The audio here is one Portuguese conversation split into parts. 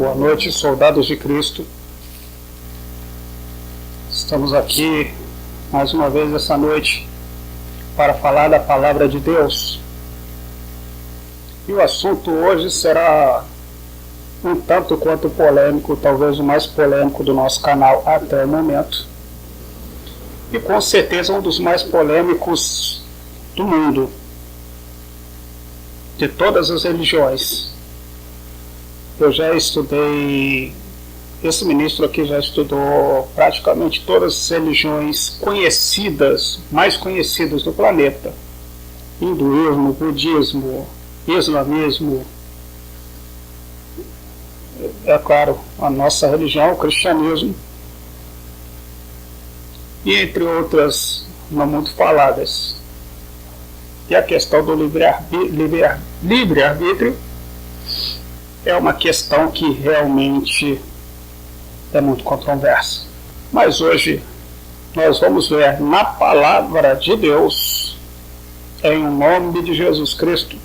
Boa noite, soldados de Cristo. Estamos aqui mais uma vez essa noite para falar da palavra de Deus. E o assunto hoje será um tanto quanto polêmico, talvez o mais polêmico do nosso canal até o momento. E com certeza um dos mais polêmicos do mundo, de todas as religiões. Eu já estudei, esse ministro aqui já estudou praticamente todas as religiões conhecidas, mais conhecidas do planeta. Hinduísmo, budismo, islamismo, é claro, a nossa religião, o cristianismo, e entre outras não muito faladas. E a questão do livre-arbítrio é uma questão que realmente é muito controversa. Mas hoje nós vamos ver na palavra de Deus, em nome de Jesus Cristo,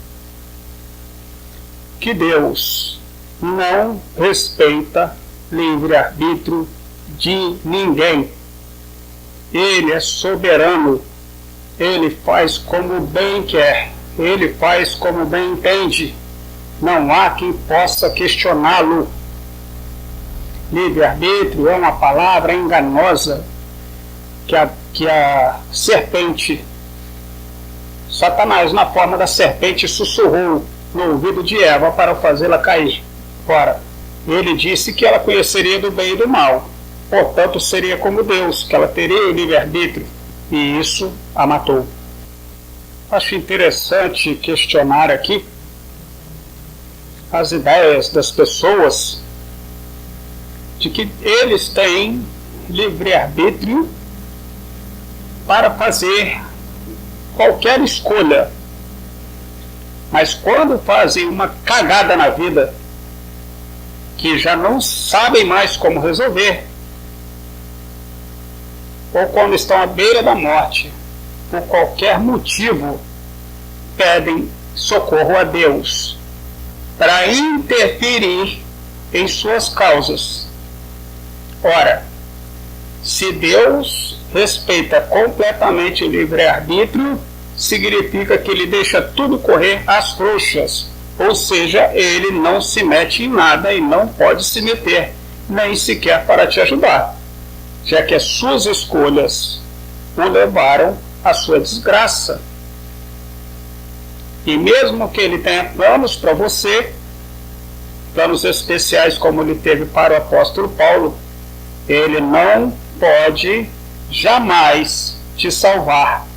que Deus não respeita livre-arbítrio de ninguém. Ele é soberano, ele faz como bem quer, ele faz como bem entende. Não há quem possa questioná-lo. Livre-arbítrio é uma palavra enganosa que a serpente, Satanás, na forma da serpente, sussurrou no ouvido de Eva para fazê-la cair. Ora, ele disse que ela conheceria do bem e do mal, portanto seria como Deus, que ela teria o livre-arbítrio, e isso a matou. Acho interessante questionar aqui as ideias das pessoas de que eles têm livre-arbítrio para fazer qualquer escolha, mas quando fazem uma cagada na vida que já não sabem mais como resolver, ou quando estão à beira da morte, por qualquer motivo, pedem socorro a Deus para interferir em suas causas. Ora, se Deus respeita completamente o livre-arbítrio, significa que ele deixa tudo correr às frouxas, ou seja, ele não se mete em nada e não pode se meter, nem sequer para te ajudar, já que as suas escolhas o levaram à sua desgraça. E mesmo que ele tenha planos para você, planos especiais como ele teve para o apóstolo Paulo, ele não pode jamais te salvar,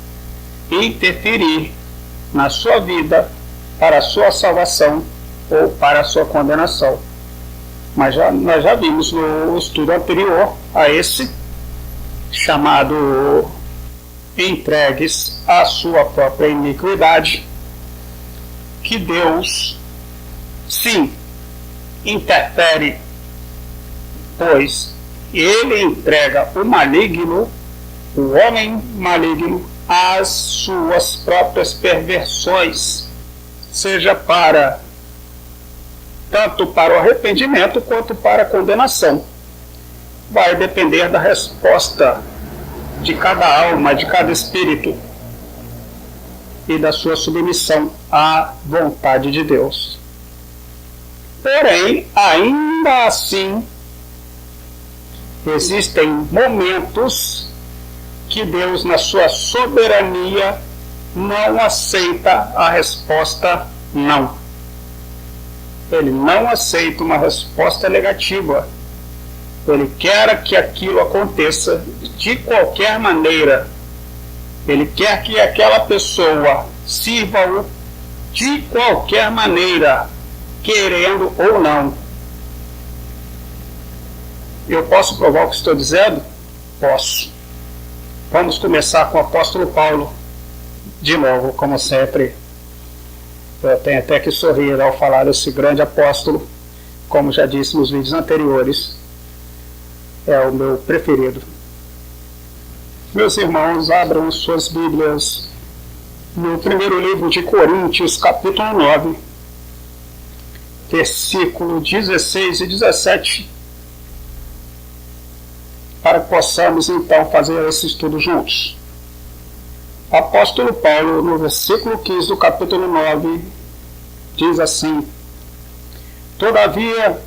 interferir na sua vida para a sua salvação ou para a sua condenação. Mas nós já vimos no estudo anterior a esse, chamado entregues à sua própria iniquidade, que Deus, sim, interfere, pois ele entrega o maligno, o homem maligno, às suas próprias perversões, seja tanto para o arrependimento quanto para a condenação. Vai depender da resposta de cada alma, de cada espírito, e da sua submissão à vontade de Deus. Porém, ainda assim, existem momentos que Deus, na sua soberania, não aceita a resposta não. Ele não aceita uma resposta negativa. Ele quer que aquilo aconteça de qualquer maneira. Ele quer que aquela pessoa sirva-o de qualquer maneira, querendo ou não. Eu posso provar o que estou dizendo? Posso. Vamos começar com o apóstolo Paulo. De novo, como sempre. Eu tenho até que sorrir ao falar desse grande apóstolo, como já disse nos vídeos anteriores. É o meu preferido. Meus irmãos, abram suas Bíblias no primeiro livro de Coríntios, capítulo 9, versículo 16 e 17, para que possamos então fazer esse estudo juntos. O apóstolo Paulo, no versículo 15 do capítulo 9, diz assim: todavia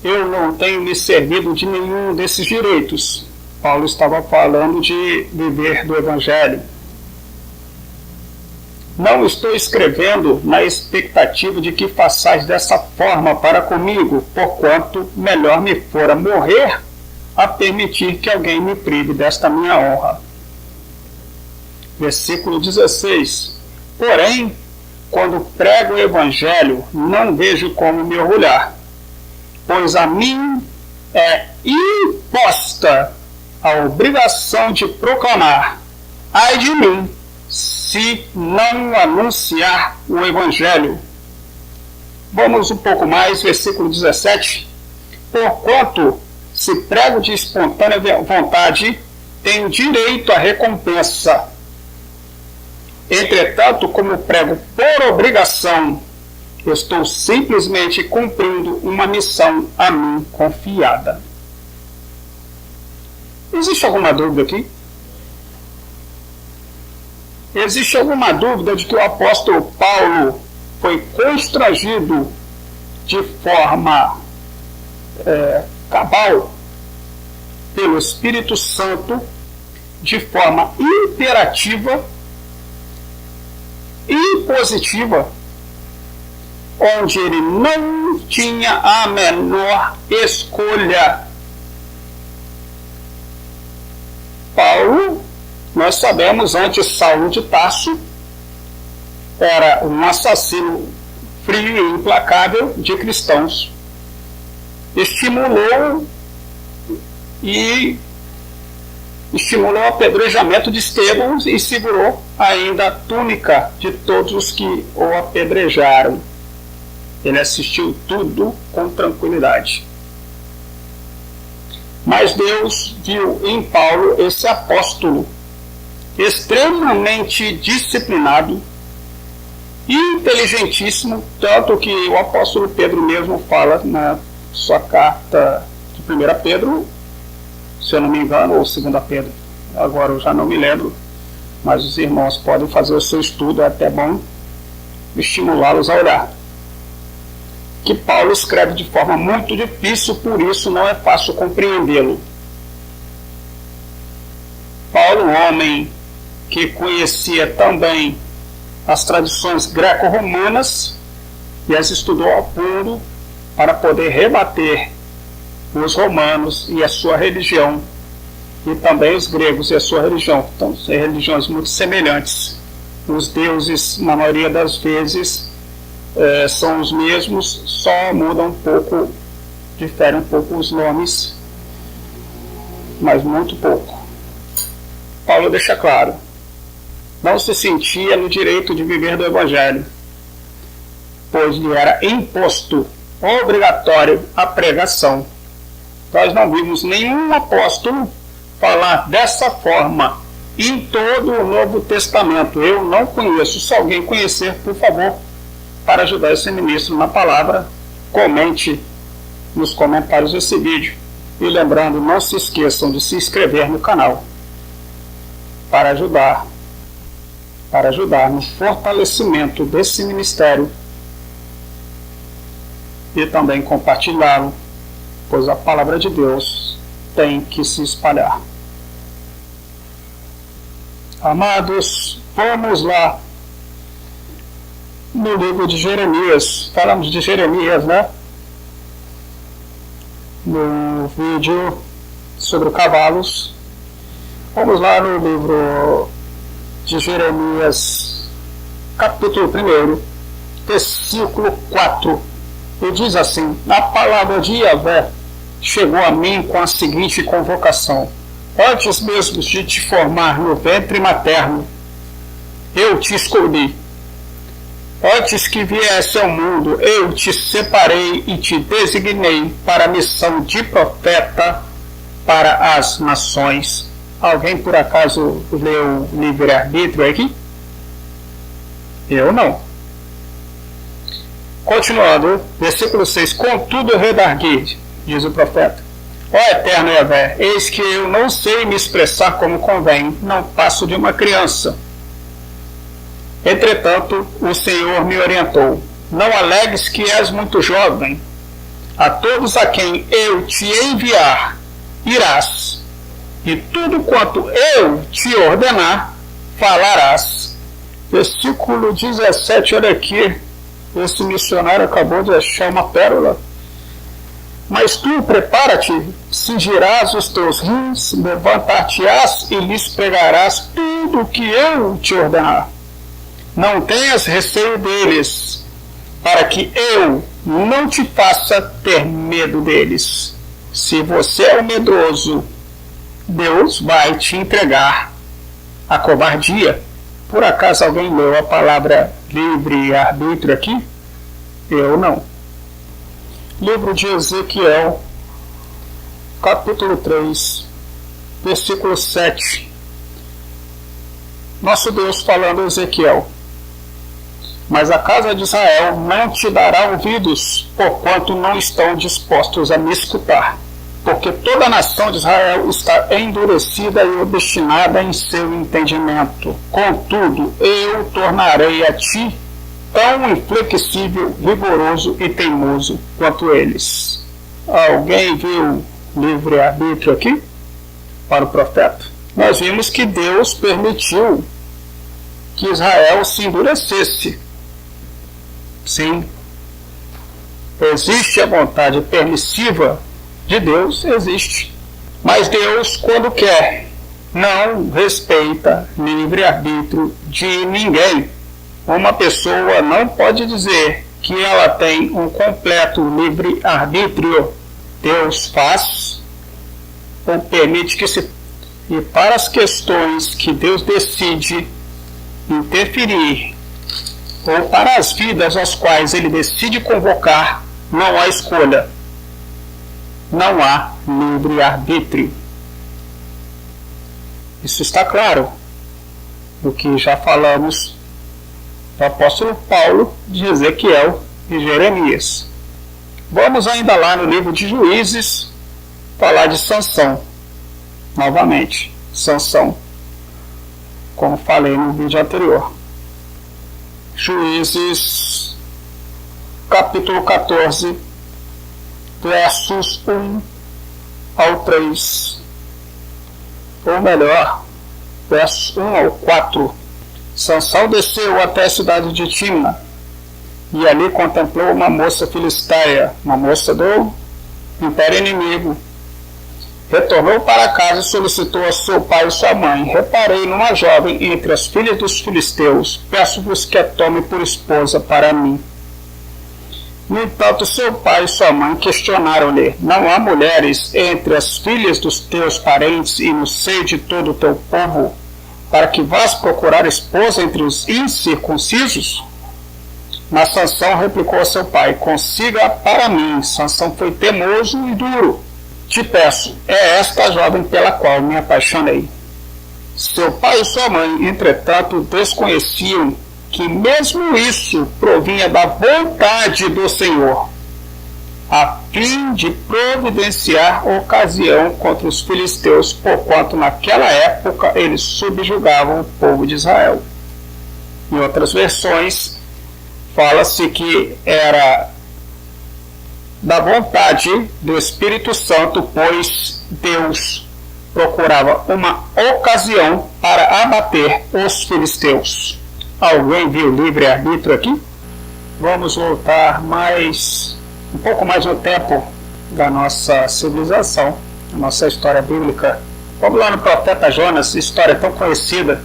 eu não tenho me servido de nenhum desses direitos. Paulo estava falando de viver do Evangelho. Não estou escrevendo na expectativa de que façais dessa forma para comigo, porquanto melhor me fora morrer a permitir que alguém me prive desta minha honra. Versículo 16. Porém, quando prego o Evangelho, não vejo como me orgulhar, pois a mim é imposta a obrigação de proclamar: ai de mim, se não anunciar o Evangelho. Vamos um pouco mais, versículo 17. Porquanto, se prego de espontânea vontade, tenho direito à recompensa. Entretanto, como prego por obrigação, estou simplesmente cumprindo uma missão a mim confiada. Existe alguma dúvida aqui? Existe alguma dúvida de que o apóstolo Paulo foi constrangido de forma cabal pelo Espírito Santo, de forma imperativa e positiva, onde ele não tinha a menor escolha? Paulo, nós sabemos, antes Saulo de Tarso, era um assassino frio e implacável de cristãos. Estimulou o apedrejamento de Estevão e segurou ainda a túnica de todos os que o apedrejaram. Ele assistiu tudo com tranquilidade. Mas Deus viu em Paulo esse apóstolo extremamente disciplinado e inteligentíssimo, tanto que o apóstolo Pedro mesmo fala na sua carta de 1 Pedro, se eu não me engano, ou 2 Pedro, agora eu já não me lembro, mas os irmãos podem fazer o seu estudo, é até bom estimulá-los a orar. Que Paulo escreve de forma muito difícil, por isso não é fácil compreendê-lo. Paulo, um homem que conhecia também as tradições greco-romanas e as estudou a fundo para poder rebater os romanos e a sua religião, e também os gregos e a sua religião. Então, são religiões muito semelhantes. Os deuses, na maioria das vezes, são os mesmos, só mudam um pouco, diferem um pouco os nomes, mas muito pouco. Paulo deixa claro: não se sentia no direito de viver do Evangelho, pois lhe era imposto, obrigatório, a pregação. Nós não vimos nenhum apóstolo falar dessa forma em todo o Novo Testamento. Eu não conheço. Se alguém conhecer, por favor, para ajudar esse ministro na palavra, comente nos comentários desse vídeo. E lembrando, não se esqueçam de se inscrever no canal para ajudar no fortalecimento desse ministério e também compartilhá-lo, pois a palavra de Deus tem que se espalhar. Amados, vamos lá no livro de Jeremias. Falamos de Jeremias, né? No vídeo sobre cavalos. Vamos lá no livro de Jeremias, capítulo 1, versículo 4. E diz assim: a palavra de Yahvé chegou a mim com a seguinte convocação: antes mesmo de te formar no ventre materno, eu te escolhi. Antes que viesse ao mundo, eu te separei e te designei para a missão de profeta para as nações. Alguém por acaso leu livre-arbítrio aqui? Eu não. Continuando, versículo 6. Contudo eu redargui, diz o profeta. Ó eterno Yahvé, eis que eu não sei me expressar como convém, não passo de uma criança. Entretanto, o Senhor me orientou. Não alegues que és muito jovem. A todos a quem eu te enviar, irás. E tudo quanto eu te ordenar, falarás. Versículo 17, olha aqui. Esse missionário acabou de achar uma pérola. Mas tu prepara-te, cingirás os teus rins, levantar-te-ás e lhes pregarás tudo o que eu te ordenar. Não tenhas receio deles, para que eu não te faça ter medo deles. Se você é um medroso, Deus vai te entregar a covardia. Por acaso alguém leu a palavra livre-arbítrio aqui? Eu não. Livro de Ezequiel, capítulo 3, versículo 7. Nosso Deus falando a Ezequiel. Mas a casa de Israel não te dará ouvidos, porquanto não estão dispostos a me escutar. Porque toda a nação de Israel está endurecida e obstinada em seu entendimento. Contudo, eu tornarei a ti tão inflexível, rigoroso e teimoso quanto eles. Alguém viu livre-arbítrio aqui? Para o profeta? Nós vimos que Deus permitiu que Israel se endurecesse. Sim, existe a vontade permissiva de Deus, existe. Mas Deus, quando quer, não respeita livre-arbítrio de ninguém. Uma pessoa não pode dizer que ela tem um completo livre-arbítrio. Deus faz ou permite que se... E para as questões que Deus decide interferir, ou para as vidas às quais Ele decide convocar, não há escolha. Não há livre-arbítrio. Isso está claro do que já falamos do apóstolo Paulo, de Ezequiel e Jeremias. Vamos ainda lá no livro de Juízes falar de Sansão. Novamente, Sansão, como falei no vídeo anterior. Juízes, capítulo 14, versos 1 ao 3. Ou melhor, versos 1 ao 4. Sansão desceu até a cidade de Timna, e ali contemplou uma moça filisteia, uma moça do império inimigo. Retornou para casa e solicitou a seu pai e sua mãe: reparei numa jovem entre as filhas dos filisteus, peço-vos que a tome por esposa para mim. No entanto, seu pai e sua mãe questionaram-lhe: não há mulheres entre as filhas dos teus parentes e no seio de todo o teu povo, para que vás procurar esposa entre os incircuncisos? Mas Sansão replicou a seu pai: consiga para mim. Sansão foi teimoso e duro. Te peço, é esta a jovem pela qual me apaixonei. Seu pai e sua mãe, entretanto, desconheciam que mesmo isso provinha da vontade do Senhor, a fim de providenciar ocasião contra os filisteus, porquanto naquela época eles subjugavam o povo de Israel. Em outras versões, fala-se que era da vontade do Espírito Santo, pois Deus procurava uma ocasião para abater os filisteus. Alguém viu livre-arbítrio aqui? Vamos voltar um pouco mais no tempo da nossa civilização, da nossa história bíblica. Vamos lá no profeta Jonas, história tão conhecida.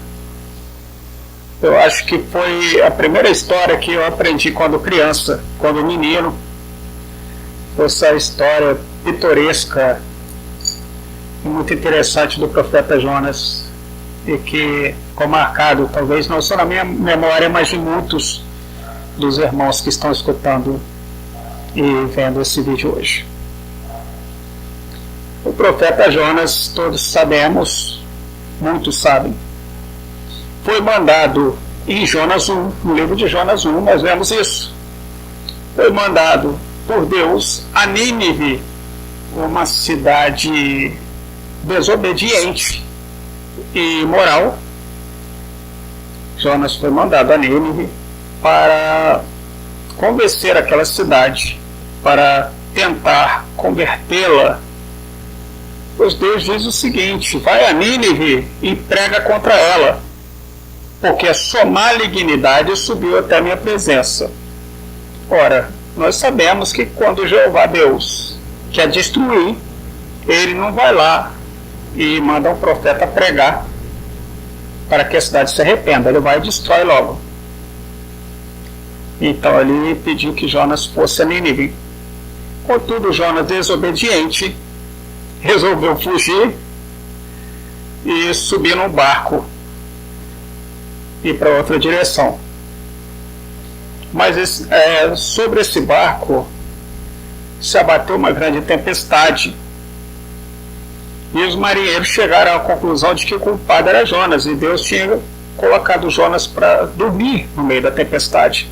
Eu acho que foi a primeira história que eu aprendi quando criança, quando menino. Essa história pitoresca e muito interessante do profeta Jonas, e que ficou marcado, talvez não só na minha memória, mas de muitos dos irmãos que estão escutando e vendo esse vídeo hoje. O profeta Jonas, todos sabemos, muitos sabem, foi mandado em Jonas 1, no livro de Jonas 1, nós vemos isso. foi mandado por Deus a Nínive, uma cidade desobediente e imoral. Jonas foi mandado a Nínive para convencer aquela cidade, para tentar convertê-la. Pois Deus diz o seguinte: vai a Nínive e prega contra ela, porque a sua malignidade subiu até a minha presença. Ora, nós sabemos que quando Jeová Deus quer destruir, ele não vai lá e manda um profeta pregar para que a cidade se arrependa, ele vai e destrói logo. Então ele pediu que Jonas fosse a Nínive. Contudo, Jonas, desobediente, resolveu fugir e subir num barco e ir para outra direção. Mas sobre esse barco se abateu uma grande tempestade e os marinheiros chegaram à conclusão de que o culpado era Jonas, e Deus tinha colocado Jonas para dormir no meio da tempestade.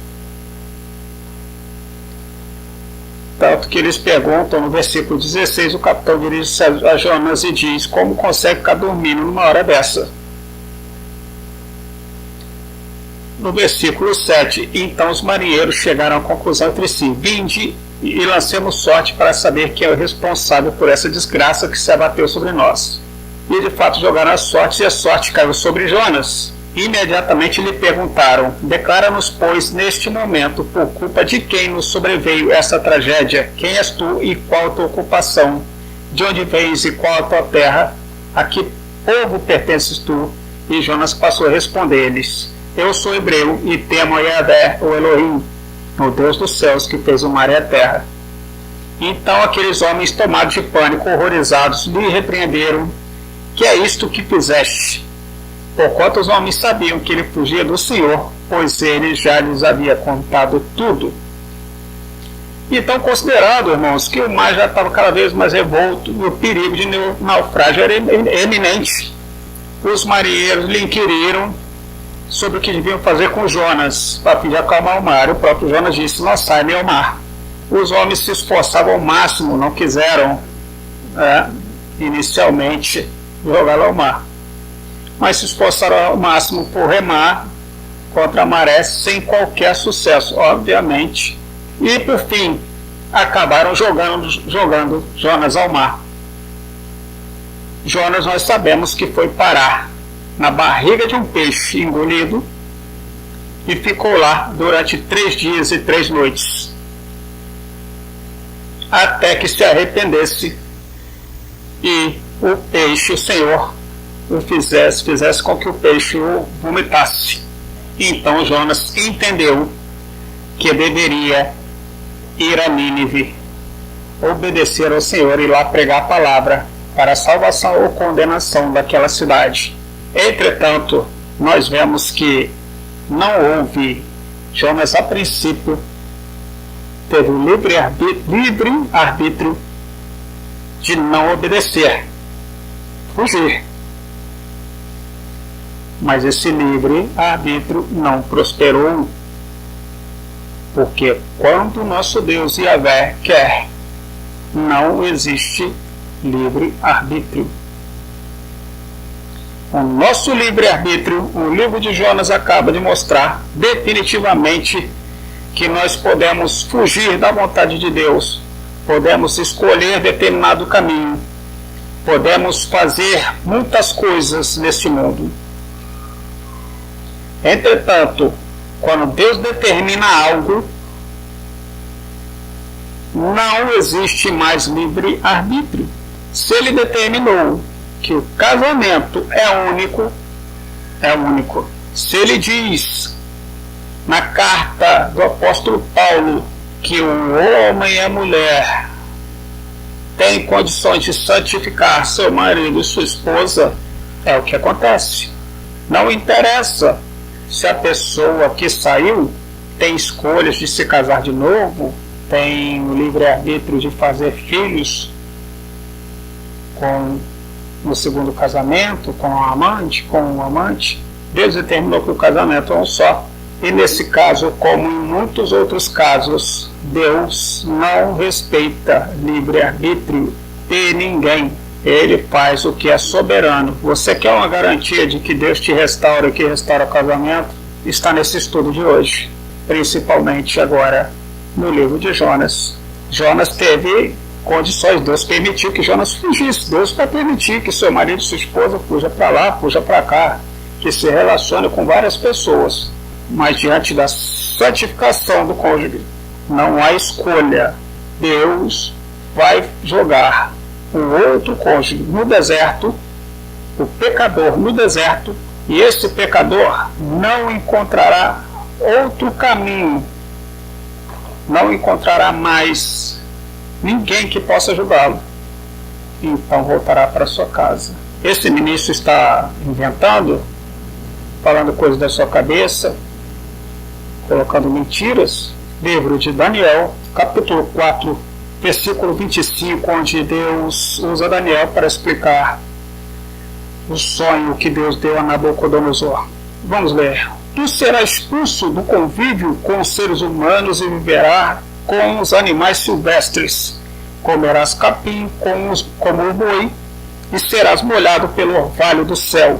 Tanto que eles perguntam no versículo 16, o capitão dirige-se a Jonas e diz: como consegue ficar dormindo numa hora dessa? No versículo 7, então os marinheiros chegaram à conclusão entre si: vinde e lancemos sorte para saber quem é o responsável por essa desgraça que se abateu sobre nós. E de fato jogaram a sorte, e a sorte caiu sobre Jonas. Imediatamente lhe perguntaram: declara-nos, pois, neste momento, por culpa de quem nos sobreveio essa tragédia? Quem és tu e qual a tua ocupação? De onde vens e qual a tua terra? A que povo pertences tu? E Jonas passou a responder-lhes: eu sou hebreu e temo a Yahvé, o Elohim, o Deus dos céus, que fez o mar e a terra. Então aqueles homens, tomados de pânico, horrorizados, lhe repreenderam: que é isto que fizeste? Porquanto os homens sabiam que ele fugia do Senhor, pois ele já lhes havia contado tudo. Então, considerado, irmãos, que o mar já estava cada vez mais revolto e o perigo de naufrágio era eminente, os marinheiros lhe inquiriram sobre o que deviam fazer com Jonas, para pedir acalmar o mar. O próprio Jonas disse: lançai-me ao mar. Os homens se esforçavam ao máximo, não quiseram inicialmente jogá-lo ao mar, mas se esforçaram ao máximo por remar contra a maré sem qualquer sucesso, obviamente, e por fim acabaram jogando Jonas ao mar. Jonas, nós sabemos que foi parar na barriga de um peixe engolido e ficou lá durante 3 dias e 3 noites, até que se arrependesse e o peixe, o Senhor, o fizesse com que o peixe o vomitasse. Então Jonas entendeu que deveria ir a Nínive, obedecer ao Senhor e lá pregar a palavra para a salvação ou condenação daquela cidade. Entretanto, nós vemos que não houve, Jonas a princípio teve o livre arbítrio de não obedecer, fugir. Mas esse livre arbítrio não prosperou, porque quando nosso Deus Yahvé quer, não existe livre arbítrio. O nosso livre-arbítrio, o livro de Jonas acaba de mostrar definitivamente que nós podemos fugir da vontade de Deus, podemos escolher determinado caminho, podemos fazer muitas coisas neste mundo. Entretanto, quando Deus determina algo, não existe mais livre-arbítrio. Se Ele determinou que o casamento é único. Se ele diz na carta do apóstolo Paulo que o homem e a mulher têm condições de santificar seu marido e sua esposa, é o que acontece. Não interessa se a pessoa que saiu tem escolhas de se casar de novo, tem o livre-arbítrio de fazer filhos no segundo casamento, com o amante. Deus determinou que o casamento é um só. E nesse caso, como em muitos outros casos, Deus não respeita livre-arbítrio de ninguém. Ele faz o que é soberano. Você quer uma garantia de que Deus te restaura e que restaura o casamento? Está nesse estudo de hoje, principalmente agora no livro de Jonas. Jonas teve condições, Deus permitiu que Jonas fugisse. Deus vai permitir que seu marido e sua esposa fuja para lá, fuja para cá, que se relacione com várias pessoas. Mas diante da santificação do cônjuge, não há escolha. Deus vai jogar o outro cônjuge no deserto, o pecador no deserto, e esse pecador não encontrará outro caminho, não encontrará mais ninguém que possa ajudá-lo. Então voltará para sua casa. Esse ministro está inventando, falando coisas da sua cabeça, colocando mentiras. Livro de Daniel, capítulo 4, versículo 25, onde Deus usa Daniel para explicar o sonho que Deus deu a Nabucodonosor. Vamos ler. Tu serás expulso do convívio com os seres humanos e viverá com os animais silvestres. Comerás capim como o boi e serás molhado pelo orvalho do céu.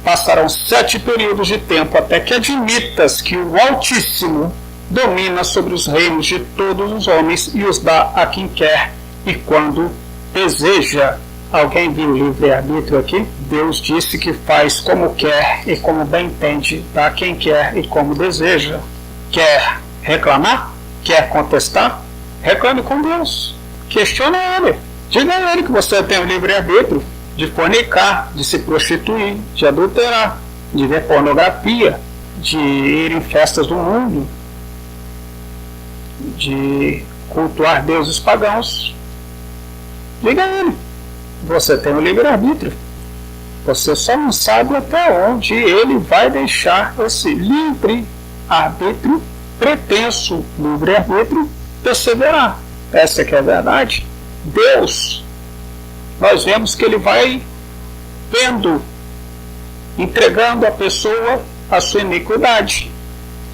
Passarão 7 períodos de tempo até que admitas que o Altíssimo domina sobre os reinos de todos os homens e os dá a quem quer e quando deseja. Alguém viu livre-arbítrio aqui? Deus disse que faz como quer e como bem entende, dá a quem quer e como deseja. Quer reclamar? Quer contestar? Reclame com Deus. Questione Ele. Diga a Ele que você tem o livre-arbítrio de fornicar, de se prostituir, de adulterar, de ver pornografia, de ir em festas do mundo, de cultuar deuses pagãos. Diga a Ele. Você tem o livre-arbítrio. Você só não sabe até onde Ele vai deixar esse livre-arbítrio, pretenso livre-arbítrio, perseverar. Essa que é a verdade. Deus, nós vemos que Ele vai vendo, entregando a pessoa a sua iniquidade,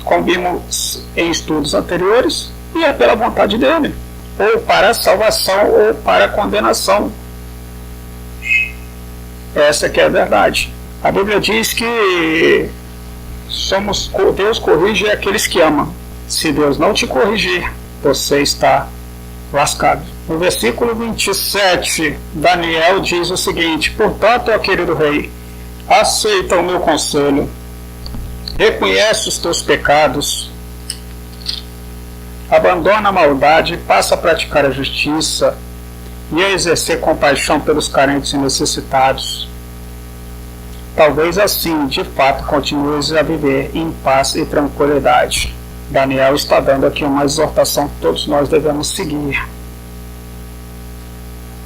como vimos em estudos anteriores, e é pela vontade dEle, ou para a salvação ou para a condenação. Essa que é a verdade. A Bíblia diz que Deus corrige aqueles que amam. Se Deus não te corrigir, você está lascado. No versículo 27, Daniel diz o seguinte: portanto, ó querido rei, aceita o meu conselho, reconhece os teus pecados, abandona a maldade, passa a praticar a justiça e a exercer compaixão pelos carentes e necessitados. Talvez assim, de fato, continues a viver em paz e tranquilidade. Daniel está dando aqui uma exortação que todos nós devemos seguir,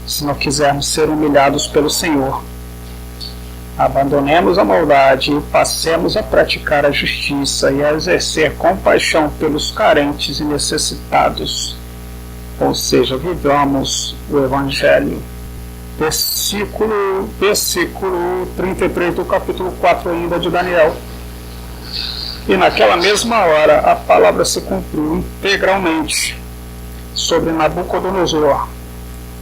se não quisermos ser humilhados pelo Senhor. Abandonemos a maldade e passemos a praticar a justiça e a exercer compaixão pelos carentes e necessitados. Ou seja, vivamos o Evangelho. Versículo 33 do capítulo 4 ainda de Daniel. E naquela mesma hora a palavra se cumpriu integralmente sobre Nabucodonosor.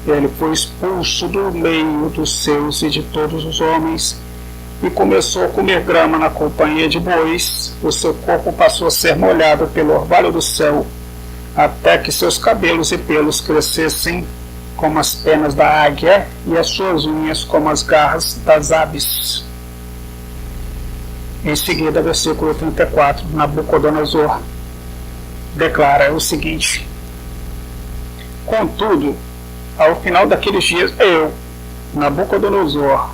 Ele foi expulso do meio dos seus e de todos os homens e começou a comer grama na companhia de bois. O seu corpo passou a ser molhado pelo orvalho do céu, até que seus cabelos e pelos crescessem como as penas da águia e as suas unhas como as garras das aves. Em seguida, versículo 34, Nabucodonosor declara o seguinte: contudo, ao final daqueles dias, eu, Nabucodonosor,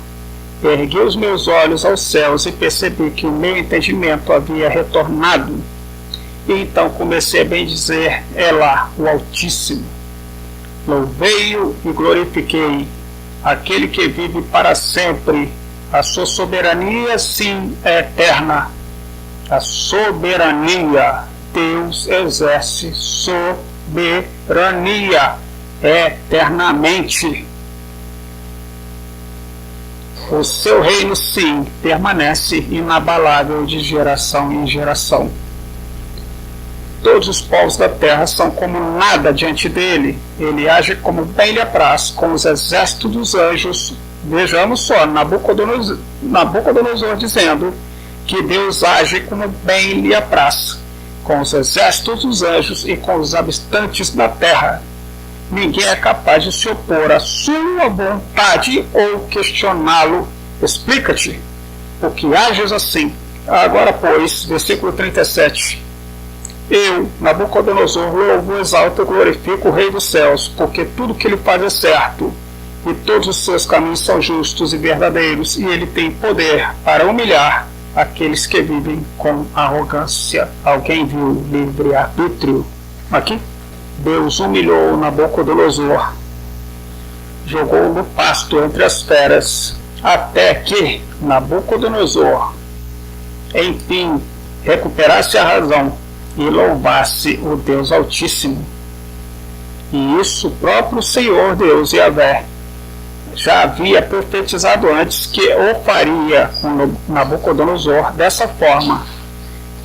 ergui os meus olhos aos céus e percebi que o meu entendimento havia retornado. E então comecei a bendizer Elá, o Altíssimo. Louvei-o e glorifiquei, aquele que vive para sempre. A sua soberania, sim, é eterna. A soberania, Deus exerce soberania eternamente. O seu reino, sim, permanece inabalável de geração em geração. Todos os povos da terra são como nada diante dele. Ele age como bem lhe apraz com os exércitos dos anjos. Vejamos só, Nabucodonosor dizendo que Deus age como bem lhe apraz com os exércitos dos anjos e com os habitantes da terra. Ninguém é capaz de se opor à sua vontade ou questioná-lo. Explica-te, porque ages assim. Agora, pois, versículo 37. Eu, Nabucodonosor, louvo, exalto e glorifico o Rei dos céus, porque tudo que ele faz é certo, e todos os seus caminhos são justos e verdadeiros, e ele tem poder para humilhar aqueles que vivem com arrogância. Alguém viu livre-arbítrio aqui? Deus humilhou Nabucodonosor, jogou no pasto entre as feras, até que Nabucodonosor, enfim, recuperasse a razão e louvasse o Deus Altíssimo. E isso o próprio Senhor Deus Yahvé já havia profetizado antes que o faria com Nabucodonosor dessa forma.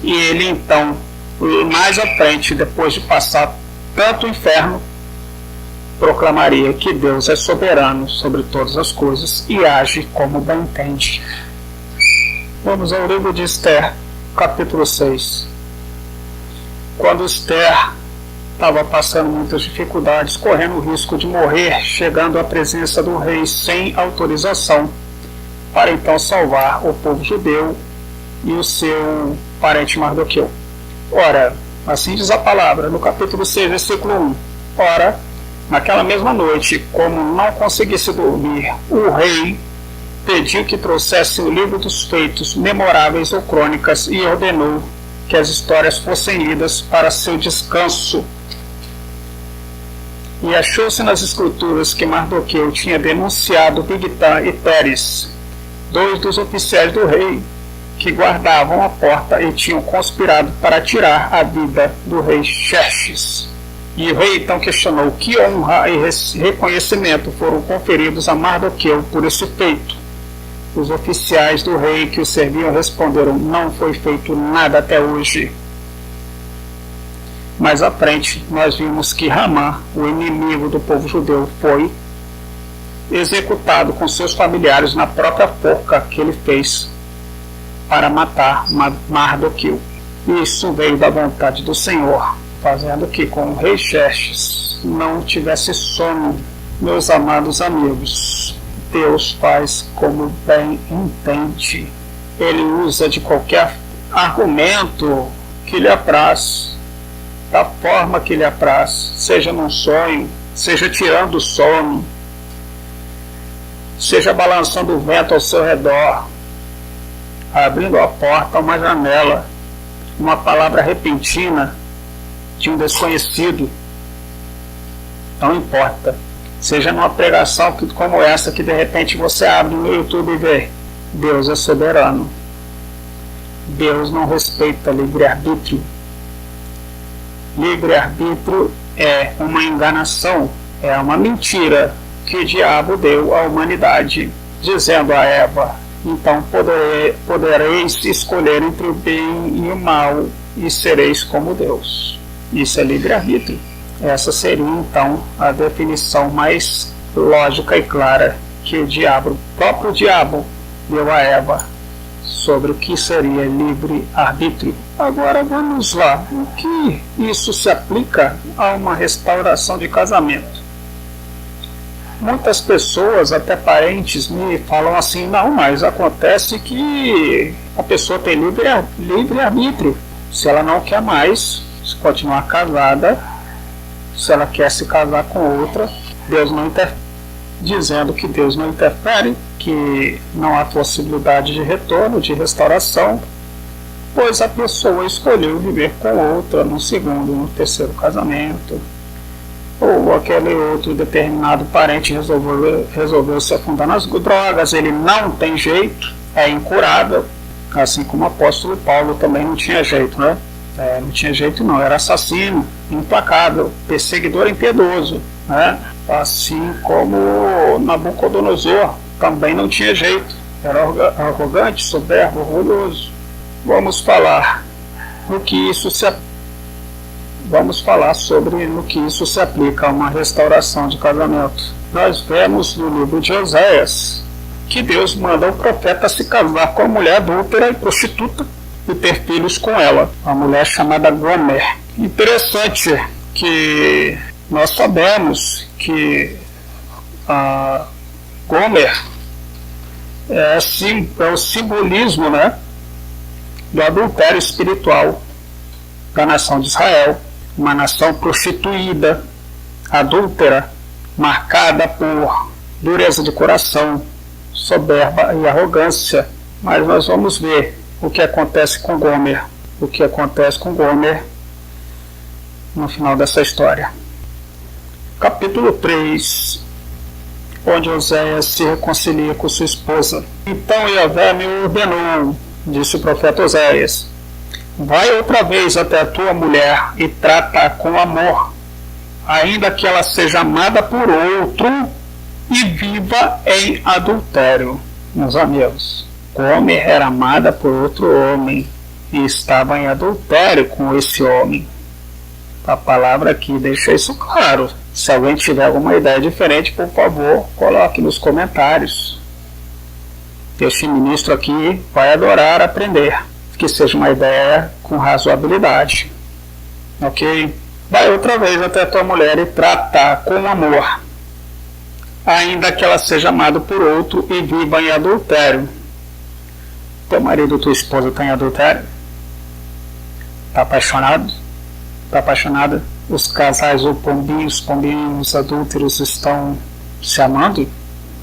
E ele então, mais à frente, depois de passar tanto inferno, proclamaria que Deus é soberano sobre todas as coisas e age como bem entende. Vamos ao livro de Esther, capítulo 6. Quando Esther estava passando muitas dificuldades, correndo o risco de morrer, chegando à presença do rei sem autorização, para então salvar o povo judeu e o seu parente Mardoqueu. Ora, assim diz a palavra, no capítulo 6, versículo 1. Ora, naquela mesma noite, como não conseguisse dormir, o rei pediu que trouxesse o livro dos feitos memoráveis ou crônicas e ordenou que as histórias fossem lidas para seu descanso. E achou-se nas escrituras que Mardoqueu tinha denunciado Bigtã e Teres, dois dos oficiais do rei, que guardavam a porta e tinham conspirado para tirar a vida do rei Xerxes. E o rei então questionou que honra e reconhecimento foram conferidos a Mardoqueu por esse feito. Os oficiais do rei que o serviam responderam: não foi feito nada até hoje. Mais à frente, nós vimos que Ramã, o inimigo do povo judeu, foi executado com seus familiares na própria forca que ele fez para matar Mardoqueu. Isso veio da vontade do Senhor, fazendo que com o rei Xerxes não tivesse sono. Meus amados amigos, Deus faz como bem entende. Ele usa de qualquer argumento que lhe apraz, da forma que lhe apraz, seja num sonho, seja tirando o sono, seja balançando o vento ao seu redor, abrindo a porta a uma janela, uma palavra repentina de um desconhecido. Não importa. Seja numa pregação como essa que de repente você abre no YouTube e vê. Deus é soberano. Deus não respeita livre-arbítrio. Livre-arbítrio é uma enganação, é uma mentira que o diabo deu à humanidade, dizendo a Eva: então podereis escolher entre o bem e o mal e sereis como Deus. Isso é livre-arbítrio. Essa seria então a definição mais lógica e clara que o próprio diabo deu a Eva sobre o que seria livre-arbítrio. Agora vamos lá, o que isso se aplica a uma restauração de casamento? Muitas pessoas, até parentes, me falam assim: não, mas acontece que a pessoa tem livre-arbítrio. Se ela não quer mais continuar casada, se ela quer se casar com outra, Deus não interfere. Dizendo que Deus não interfere, que não há possibilidade de retorno, de restauração, pois a pessoa escolheu viver com outra no segundo, no terceiro casamento, ou aquele outro determinado parente resolveu se afundar nas drogas, ele não tem jeito, é incurável, assim como o apóstolo Paulo também não tinha jeito, né? Não tinha jeito não, era assassino, implacável, perseguidor impiedoso, né? Assim como Nabucodonosor, também não tinha jeito. Era arrogante, soberbo, orgulhoso. Vamos falar sobre no que isso se aplica a uma restauração de casamento. Nós vemos no livro de Oséias que Deus manda o profeta se casar com a mulher adúltera e prostituta e ter filhos com ela, a mulher chamada Gomer. Interessante que nós sabemos que a Gomer é o simbolismo, né, do adultério espiritual da nação de Israel, uma nação prostituída, adúltera, marcada por dureza de coração, soberba e arrogância. Mas nós vamos ver o que acontece com Gomer, no final dessa história. Capítulo 3, onde Oséias se reconcilia com sua esposa. Então Yahvé me ordenou, disse o profeta Oséias, vai outra vez até a tua mulher e trata-a com amor, ainda que ela seja amada por outro e viva em adultério. Meus amigos, Gomer era amada por outro homem e estava em adultério com esse homem. A palavra aqui deixa isso claro. Se alguém tiver alguma ideia diferente, por favor, coloque nos comentários. Este ministro aqui vai adorar aprender. Que seja uma ideia com razoabilidade. Ok? Vai outra vez até a tua mulher e trata com amor, ainda que ela seja amada por outro e viva em adultério. Teu marido, tua esposa está em adultério? Está apaixonado? Está apaixonada? Os casais ou pombinhos adúlteros estão se amando?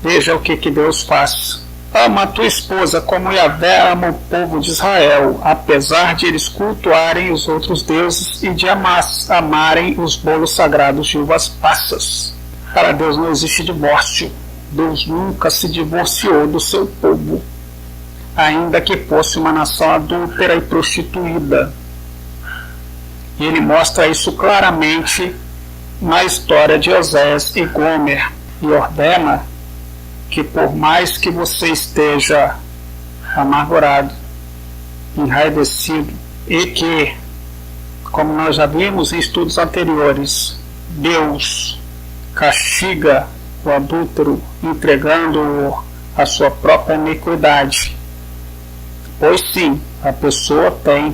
Veja o que Deus faz. Ama a tua esposa como Yahvé ama o povo de Israel, apesar de eles cultuarem os outros deuses e de amarem os bolos sagrados de uvas passas. Para Deus não existe divórcio. Deus nunca se divorciou do seu povo, ainda que fosse uma nação adúltera e prostituída. E ele mostra isso claramente na história de Oséias e Gomer, e ordena que por mais que você esteja amargurado, enraivecido, e que, como nós já vimos em estudos anteriores, Deus castiga o adúltero entregando-o à sua própria iniquidade. Pois sim, a pessoa tem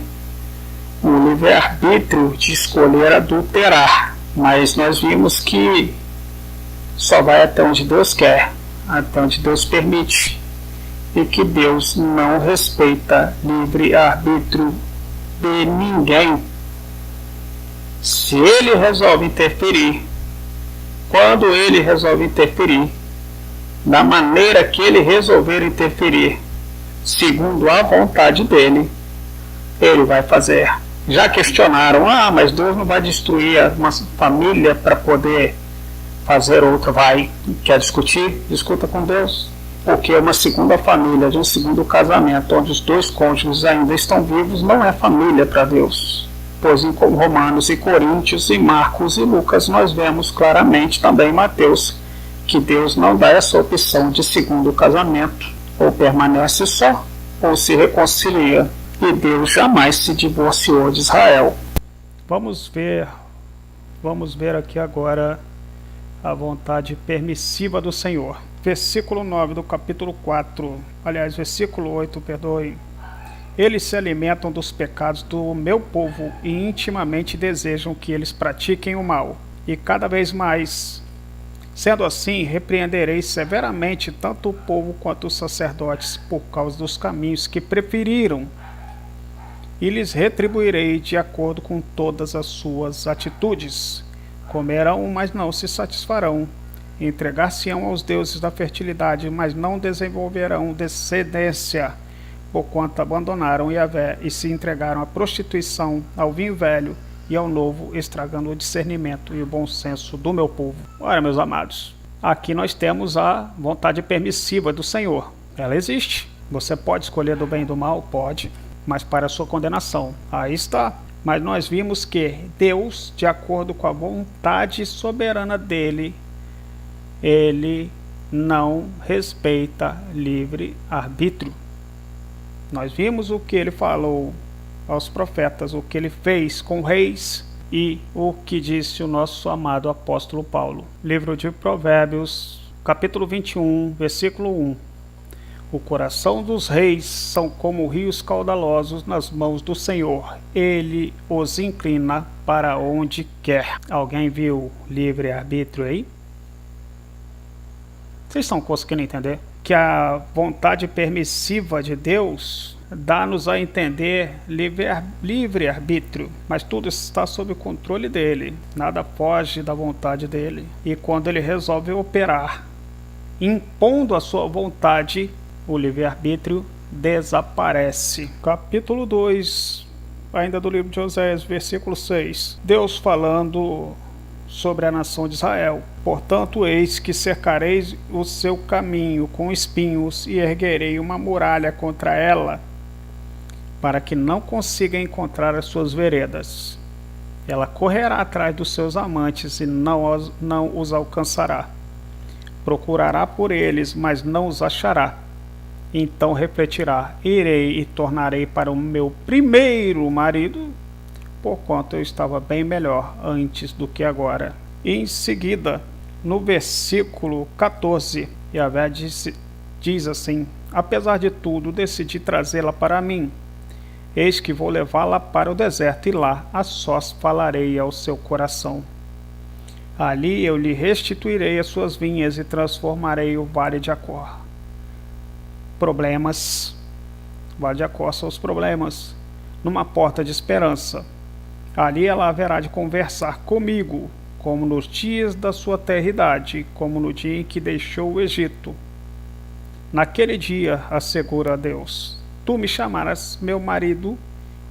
o livre-arbítrio de escolher adulterar, mas nós vimos que só vai até onde Deus quer, até onde Deus permite, e que Deus não respeita livre-arbítrio de ninguém. Se ele resolve interferir, quando ele resolve interferir, da maneira que ele resolver interferir, segundo a vontade dele, ele vai fazer. Já questionaram, mas Deus não vai destruir uma família para poder fazer outra? Vai. Quer discutir? Discuta com Deus. Porque uma segunda família, de um segundo casamento, onde os dois cônjuges ainda estão vivos, não é família para Deus. Pois em Romanos e Coríntios e Marcos e Lucas nós vemos claramente, também em Mateus, que Deus não dá essa opção de segundo casamento. Ou permanece só, ou se reconcilia. E Deus jamais se divorciou de Israel. Vamos ver aqui agora a vontade permissiva do Senhor. Versículo 9 do capítulo 4, versículo 8, perdoe. Eles se alimentam dos pecados do meu povo e intimamente desejam que eles pratiquem o mal. E cada vez mais, sendo assim, repreenderei severamente tanto o povo quanto os sacerdotes por causa dos caminhos que preferiram. E lhes retribuirei de acordo com todas as suas atitudes. Comerão, mas não se satisfarão. Entregar-se-ão aos deuses da fertilidade, mas não desenvolverão descendência, porquanto abandonaram Yahvé e se entregaram à prostituição, ao vinho velho e ao novo, estragando o discernimento e o bom senso do meu povo. Ora, meus amados, aqui nós temos a vontade permissiva do Senhor. Ela existe. Você pode escolher do bem e do mal? Pode. Mas para a sua condenação. Aí está. Mas nós vimos que Deus, de acordo com a vontade soberana dele, ele não respeita livre-arbítrio. Nós vimos o que ele falou aos profetas, o que ele fez com reis e o que disse o nosso amado apóstolo Paulo. Livro de Provérbios, capítulo 21, versículo 1. O coração dos reis são como rios caudalosos nas mãos do Senhor. Ele os inclina para onde quer. Alguém viu livre-arbítrio aí? Vocês estão conseguindo entender? Que a vontade permissiva de Deus dá-nos a entender livre-arbítrio, mas tudo está sob o controle dele, nada foge da vontade dele. E quando ele resolve operar, impondo a sua vontade, o livre-arbítrio desaparece. Capítulo 2, ainda do livro de Oséias, versículo 6. Deus falando sobre a nação de Israel. Portanto, eis que cercarei o seu caminho com espinhos e erguerei uma muralha contra ela, para que não consiga encontrar as suas veredas. Ela correrá atrás dos seus amantes e não os alcançará. Procurará por eles, mas não os achará. Então refletirá: irei e tornarei para o meu primeiro marido, porquanto eu estava bem melhor antes do que agora. E em seguida, no versículo 14, Yahvé diz assim: apesar de tudo, decidi trazê-la para mim. Eis que vou levá-la para o deserto, e lá a sós falarei ao seu coração. Ali eu lhe restituirei as suas vinhas e transformarei o vale de Acor. Problemas. Vale de Acor são os problemas. Numa porta de esperança. Ali ela haverá de conversar comigo, como nos dias da sua eternidade, como no dia em que deixou o Egito. Naquele dia, assegura a Deus, tu me chamarás meu marido,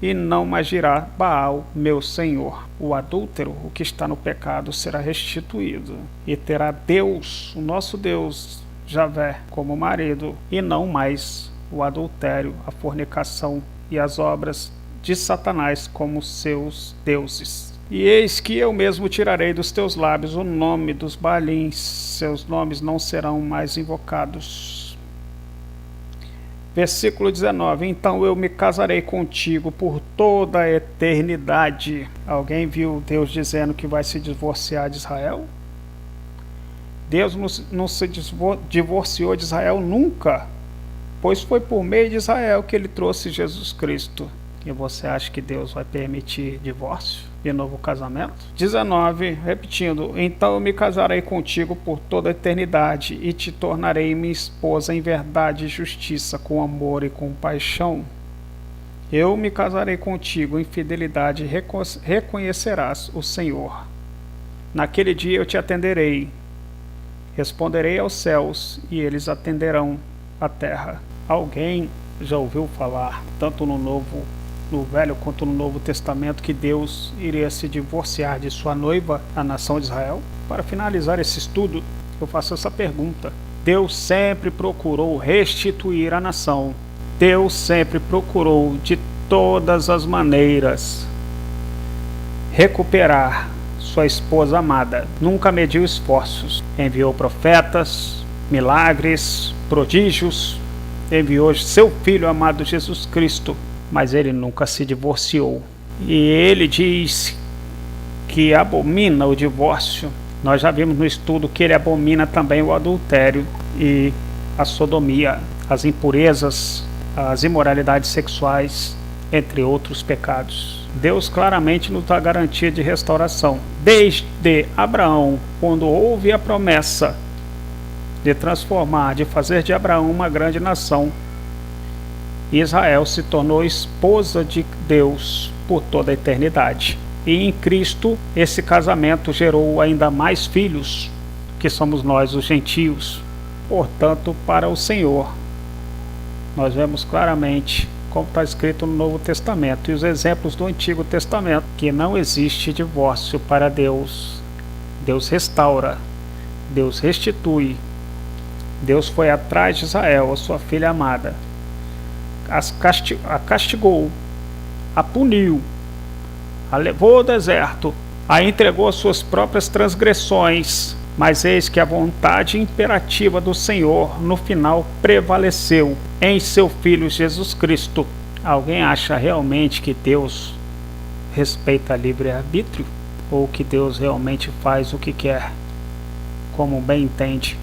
e não mais dirá Baal, meu senhor. O adúltero, o que está no pecado, será restituído, e terá Deus, o nosso Deus, Yahvé, como marido, e não mais o adultério, a fornicação e as obras de Satanás como seus deuses. E eis que eu mesmo tirarei dos teus lábios o nome dos Baalins, seus nomes não serão mais invocados. Versículo 19, então eu me casarei contigo por toda a eternidade. Alguém viu Deus dizendo que vai se divorciar de Israel? Deus não se divorciou de Israel nunca, pois foi por meio de Israel que ele trouxe Jesus Cristo. E você acha que Deus vai permitir divórcio e novo casamento? 19, repetindo, então eu me casarei contigo por toda a eternidade e te tornarei minha esposa em verdade e justiça, com amor e com paixão. Eu me casarei contigo em fidelidade e reconhecerás o Senhor. Naquele dia eu te atenderei, responderei aos céus e eles atenderão a terra. Alguém já ouviu falar, tanto no Velho quanto no Novo Testamento, que Deus iria se divorciar de sua noiva, a nação de Israel? Para finalizar esse estudo, eu faço essa pergunta. Deus sempre procurou restituir a nação. Deus sempre procurou, de todas as maneiras, recuperar sua esposa amada. Nunca mediu esforços. Enviou profetas, milagres, prodígios. Enviou seu Filho amado Jesus Cristo. Mas ele nunca se divorciou. E ele diz que abomina o divórcio. Nós já vimos no estudo que ele abomina também o adultério e a sodomia, as impurezas, as imoralidades sexuais, entre outros pecados. Deus claramente nos dá garantia de restauração. Desde Abraão, quando houve a promessa de transformar, de fazer de Abraão uma grande nação, Israel se tornou esposa de Deus por toda a eternidade. E em Cristo, esse casamento gerou ainda mais filhos, que somos nós, os gentios. Portanto, para o Senhor, nós vemos claramente, como está escrito no Novo Testamento, e os exemplos do Antigo Testamento, que não existe divórcio para Deus. Deus restaura, Deus restitui. Deus foi atrás de Israel, a sua filha amada, a castigou, a puniu, a levou ao deserto, a entregou às suas próprias transgressões, Mas eis que a vontade imperativa do Senhor no final prevaleceu em seu Filho Jesus Cristo. Alguém acha realmente que Deus respeita livre-arbítrio? Ou que Deus realmente faz o que quer, como bem entende?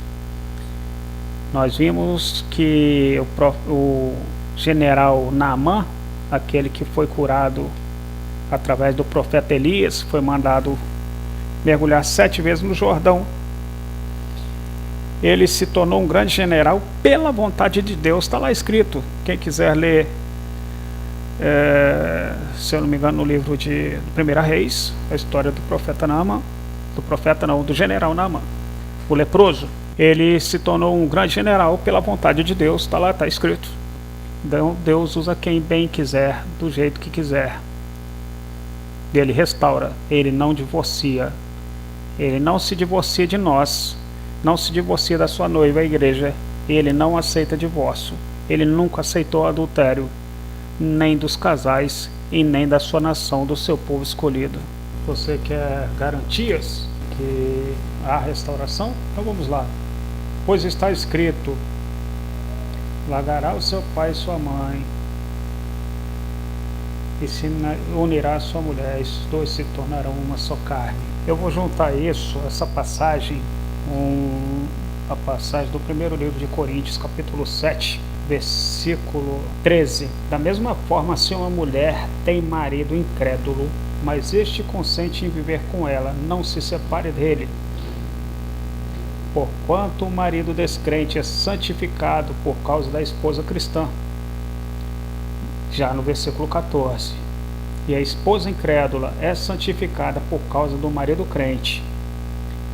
Nós vimos que o general Naamã, aquele que foi curado através do profeta Elias, foi mandado mergulhar 7 vezes no Jordão. Ele se tornou um grande general pela vontade de Deus. Está lá escrito, quem quiser ler, se eu não me engano, no livro de 1 Reis, a história do profeta Naamã, do general Naamã, o leproso. Ele se tornou um grande general pela vontade de Deus. Está lá, está escrito. Então Deus usa quem bem quiser, do jeito que quiser. Ele restaura, ele não divorcia. Ele não se divorcia de nós, não se divorcia da sua noiva, a igreja. Ele não aceita divórcio. Ele nunca aceitou adultério, nem dos casais e nem da sua nação, do seu povo escolhido. Você quer garantias que há restauração? Então vamos lá. Pois está escrito: largará o seu pai e sua mãe, e se unirá a sua mulher, e os dois se tornarão uma só carne. Eu vou juntar essa passagem, a passagem do primeiro livro de Coríntios, capítulo 7, versículo 13. Da mesma forma, se uma mulher tem marido incrédulo, mas este consente em viver com ela, não se separe dele. Porquanto o marido descrente é santificado por causa da esposa cristã. Já no versículo 14. E a esposa incrédula é santificada por causa do marido crente.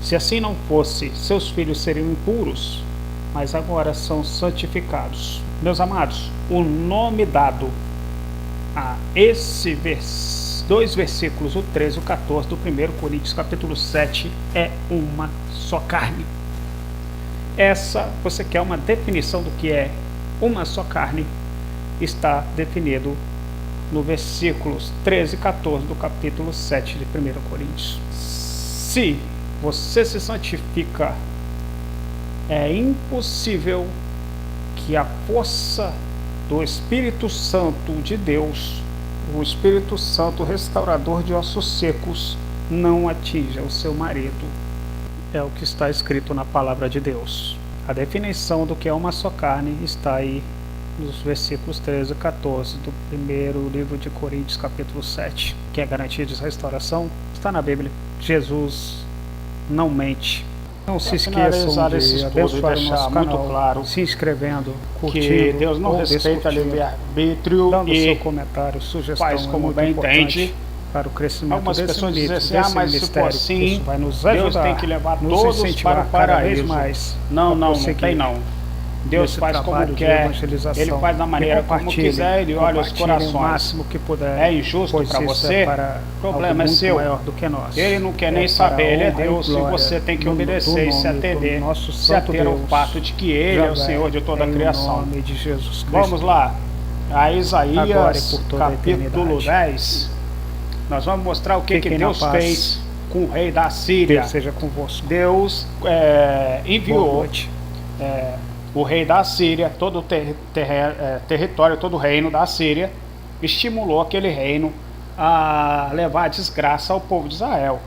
Se assim não fosse, seus filhos seriam impuros, mas agora são santificados. Meus amados, o nome dado a dois versículos, o 13 e o 14 do 1 Coríntios capítulo 7, é uma só carne. Você quer uma definição do que é uma só carne? Está definido no versículos 13 e 14 do capítulo 7 de 1 Coríntios. Se você se santifica, é impossível que a força do Espírito Santo de Deus, o Espírito Santo restaurador de ossos secos, não atinja o seu marido. É o que está escrito na palavra de Deus. A definição do que é uma só carne está aí nos versículos 13 e 14 do primeiro livro de Coríntios, capítulo 7. Que é garantia de restauração? Está na Bíblia. Jesus não mente. Não se esqueçam de abençoar o nosso canal, muito claro, se inscrevendo, curtindo, que Deus não respeita livre-arbítrio, dando seu comentário, sugestão, faz como bem entende para o crescimento. Algumas pessoas dizem assim, mas se for assim, vai nos ajudar, Deus tem que levar todos para o paraíso. Mais não tem não. Deus faz como quer, Ele faz da maneira como quiser, Ele olha os corações. O máximo que puder. É injusto para você, o problema é seu. Maior do que nós. Ele não quer nem saber, Ele é Deus, e você tem que obedecer e se atender, se ater ao fato de que Ele é o Senhor de toda a criação. Vamos lá, a Isaías capítulo 10, nós vamos mostrar o que Deus fez com o rei da Síria. Deus seja convosco. Deus enviou o rei da Síria, todo o território, todo o reino da Síria, estimulou aquele reino a levar desgraça ao povo de Israel.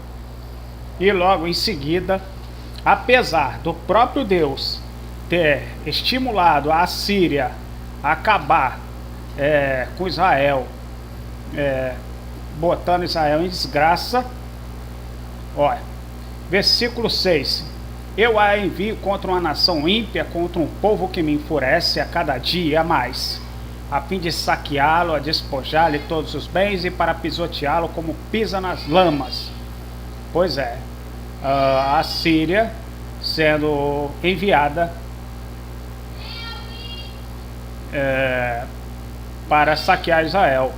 E logo em seguida, apesar do próprio Deus ter estimulado a Síria a acabar com Israel, botando Israel em desgraça, olha, versículo 6: eu a envio contra uma nação ímpia, contra um povo que me enfurece a cada dia mais, a fim de saqueá-lo, a despojar-lhe todos os bens e para pisoteá-lo como pisa nas lamas. Pois é, a Síria sendo enviada para saquear Israel.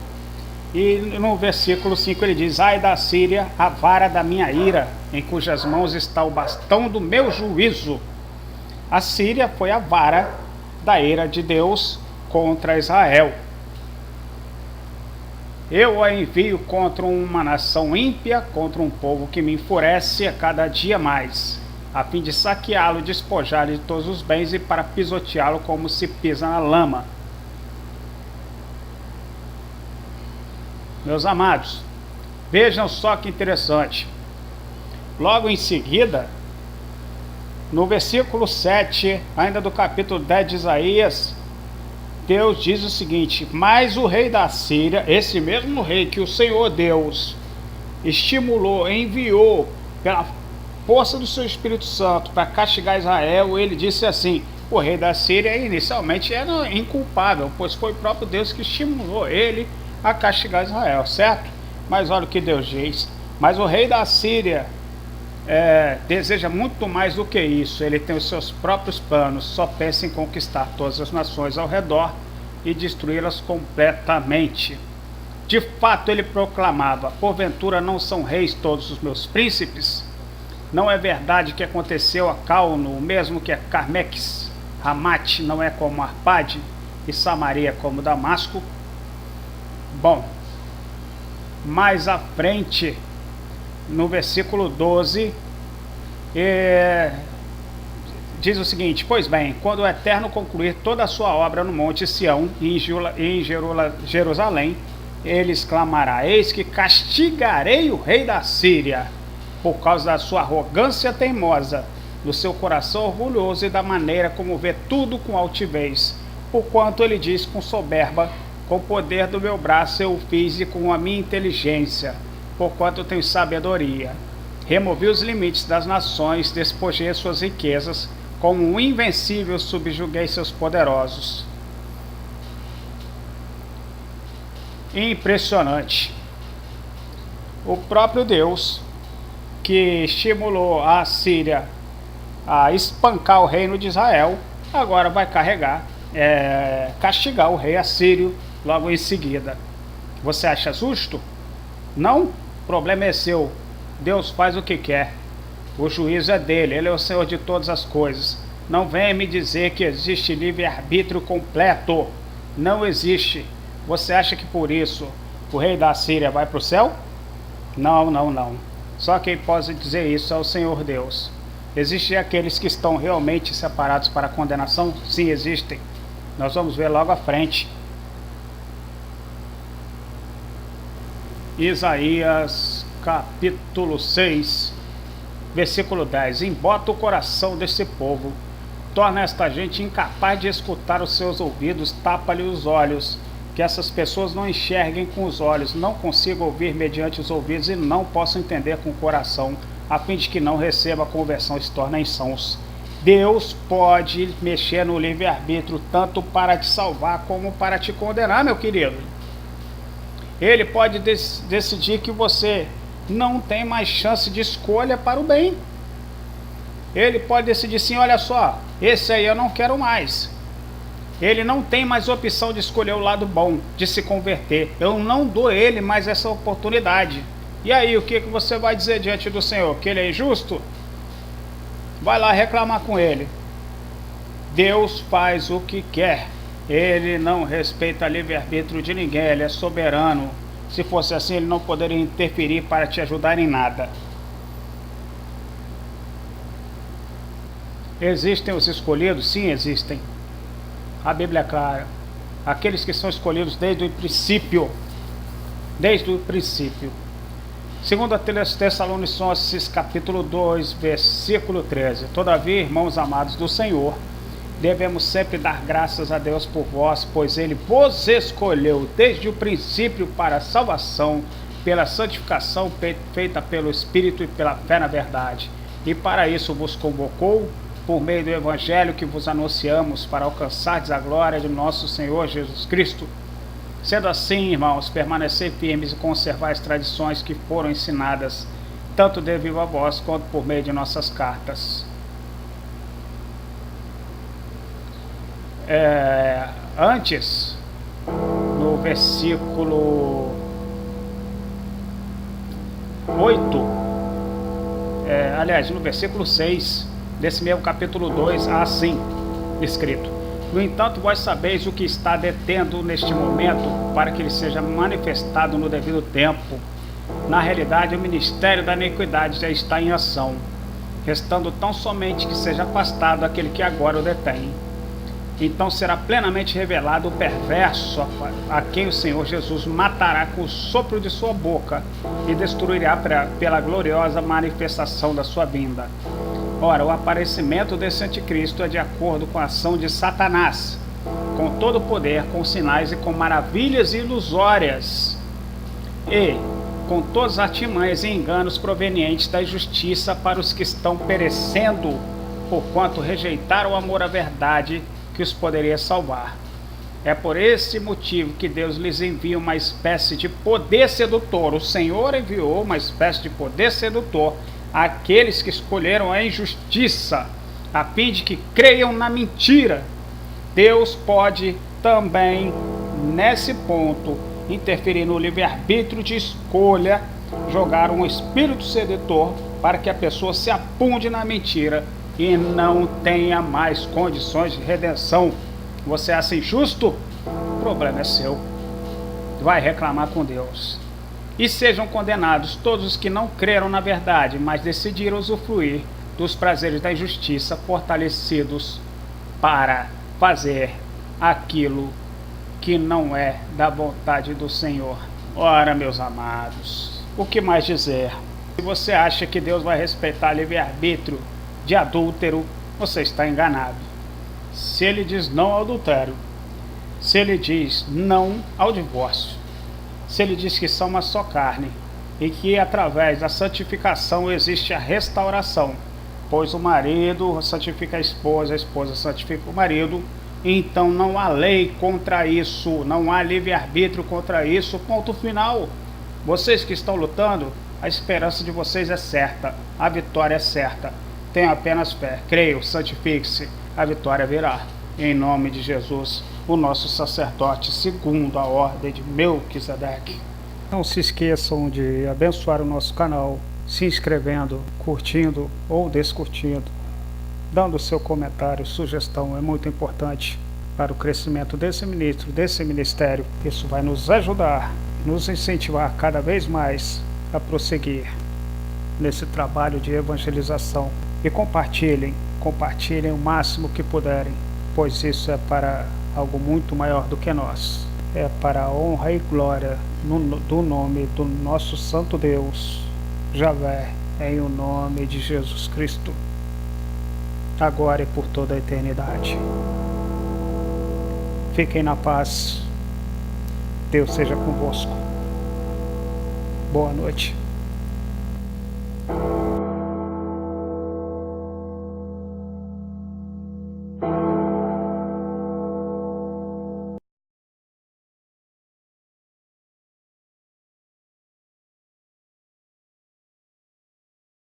E no versículo 5 ele diz: ai da Síria, a vara da minha ira, em cujas mãos está o bastão do meu juízo. A Síria foi a vara da ira de Deus contra Israel. Eu a envio contra uma nação ímpia, contra um povo que me enfurece a cada dia mais. a fim de saqueá-lo, despojá-lo de todos os bens e para pisoteá-lo como se pisa na lama. Meus amados, vejam só que interessante. Logo em seguida, no versículo 7, ainda do capítulo 10 de Isaías, Deus diz o seguinte: mas o rei da Síria, esse mesmo rei que o Senhor Deus estimulou, enviou pela força do seu Espírito Santo para castigar Israel, ele disse assim: o rei da Síria inicialmente era inculpável, pois foi o próprio Deus que estimulou ele a castigar Israel, certo? Mas olha o que Deus diz: mas o rei da Síria deseja muito mais do que isso. Ele tem os seus próprios planos, só pensa em conquistar todas as nações ao redor e destruí-las completamente. De fato, ele proclamava: porventura não são reis todos os meus príncipes? Não é verdade que aconteceu a Calno, o mesmo que a Carmeques? Ramate não é como Arpade, e Samaria como Damasco? Bom, mais à frente, no versículo 12, diz o seguinte: pois bem, quando o Eterno concluir toda a sua obra no monte Sião e em Jerusalém, ele exclamará: eis que castigarei o rei da Síria, por causa da sua arrogância teimosa, do seu coração orgulhoso e da maneira como vê tudo com altivez, porquanto ele diz com soberba: com o poder do meu braço eu o fiz e com a minha inteligência, porquanto eu tenho sabedoria. Removi os limites das nações, despojei suas riquezas, como um invencível subjuguei seus poderosos. Impressionante. O próprio Deus, que estimulou a Síria a espancar o reino de Israel, agora vai castigar o rei assírio logo em seguida. Você acha justo? Não? O problema é seu. Deus faz o que quer. O juízo é dele. Ele é o Senhor de todas as coisas. Não venha me dizer que existe livre-arbítrio completo. Não existe. Você acha que por isso o rei da Síria vai para o céu? Não, não, não. Só quem pode dizer isso é o Senhor Deus. Existem aqueles que estão realmente separados para a condenação? Sim, existem. Nós vamos ver logo à frente. Isaías capítulo 6, versículo 10. Embota o coração desse povo, torna esta gente incapaz de escutar os seus ouvidos, tapa-lhe os olhos, que essas pessoas não enxerguem com os olhos, não consigam ouvir mediante os ouvidos e não possam entender com o coração, a fim de que não receba a conversão e se tornem sãos. Deus pode mexer no livre-arbítrio tanto para te salvar como para te condenar, meu querido. Ele pode decidir que você não tem mais chance de escolha para o bem. Ele pode decidir assim: olha só, esse aí eu não quero mais. Ele não tem mais opção de escolher o lado bom, de se converter. Eu não dou a ele mais essa oportunidade. E aí, o que você vai dizer diante do Senhor? Que ele é injusto? Vai lá reclamar com ele. Deus faz o que quer. Ele não respeita livre-arbítrio de ninguém. Ele é soberano. Se fosse assim, ele não poderia interferir para te ajudar em nada. Existem os escolhidos? Sim, existem. A Bíblia é clara. Aqueles que são escolhidos desde o princípio. Desde o princípio. Segundo a Tessalonicenses capítulo 2, versículo 13. Todavia, irmãos amados do Senhor, devemos sempre dar graças a Deus por vós, pois Ele vos escolheu desde o princípio para a salvação, pela santificação feita pelo Espírito e pela fé na verdade. E para isso vos convocou, por meio do Evangelho que vos anunciamos, para alcançardes a glória de nosso Senhor Jesus Cristo. Sendo assim, irmãos, permanecei firmes e conservar as tradições que foram ensinadas, tanto de viva voz quanto por meio de nossas cartas. Antes, no versículo 8, aliás, no versículo 6, desse mesmo capítulo 2, há assim escrito: no entanto, vós sabeis o que está detendo neste momento, para que ele seja manifestado no devido tempo. Na realidade, o ministério da iniquidade já está em ação. restando tão somente que seja afastado aquele que agora o detém. Então será plenamente revelado o perverso, a quem o Senhor Jesus matará com o sopro de sua boca e destruirá pela gloriosa manifestação da sua vinda. Ora, o aparecimento desse anticristo é de acordo com a ação de Satanás, com todo o poder, com sinais e com maravilhas ilusórias, e com todas as artimanhas e enganos provenientes da injustiça para os que estão perecendo, porquanto rejeitaram o amor à verdade que os poderia salvar. É por esse motivo que Deus lhes envia uma espécie de poder sedutor. O Senhor enviou uma espécie de poder sedutor àqueles que escolheram a injustiça, a fim de que creiam na mentira. Deus pode também, nesse ponto, interferir no livre-arbítrio de escolha, jogar um espírito sedutor para que a pessoa se apunde na mentira e não tenha mais condições de redenção. Você acha injusto? O problema é seu. Vai reclamar com Deus. E sejam condenados todos os que não creram na verdade, mas decidiram usufruir dos prazeres da injustiça, fortalecidos para fazer aquilo que não é da vontade do Senhor. Ora, meus amados, o que mais dizer? Se você acha que Deus vai respeitar livre-arbítrio de adúltero, você está enganado. Se ele diz não ao adultério, se ele diz não ao divórcio, se ele diz que são uma só carne e que através da santificação existe a restauração, pois o marido santifica a esposa santifica o marido, então não há lei contra isso, não há livre-arbítrio contra isso, ponto final. Vocês que estão lutando, a esperança de vocês é certa, a vitória é certa. Tenha apenas fé, creio, santifique-se, a vitória virá. Em nome de Jesus, o nosso sacerdote, segundo a ordem de Melquisedeque. Não se esqueçam de abençoar o nosso canal, se inscrevendo, curtindo ou descurtindo, dando seu comentário, sugestão, é muito importante para o crescimento desse ministro, desse ministério. Isso vai nos ajudar, nos incentivar cada vez mais a prosseguir nesse trabalho de evangelização. E compartilhem o máximo que puderem, pois isso é para algo muito maior do que nós. É para a honra e glória do nome do nosso Santo Deus, Javé, em o nome de Jesus Cristo, agora e por toda a eternidade. Fiquem na paz. Deus seja convosco. Boa noite.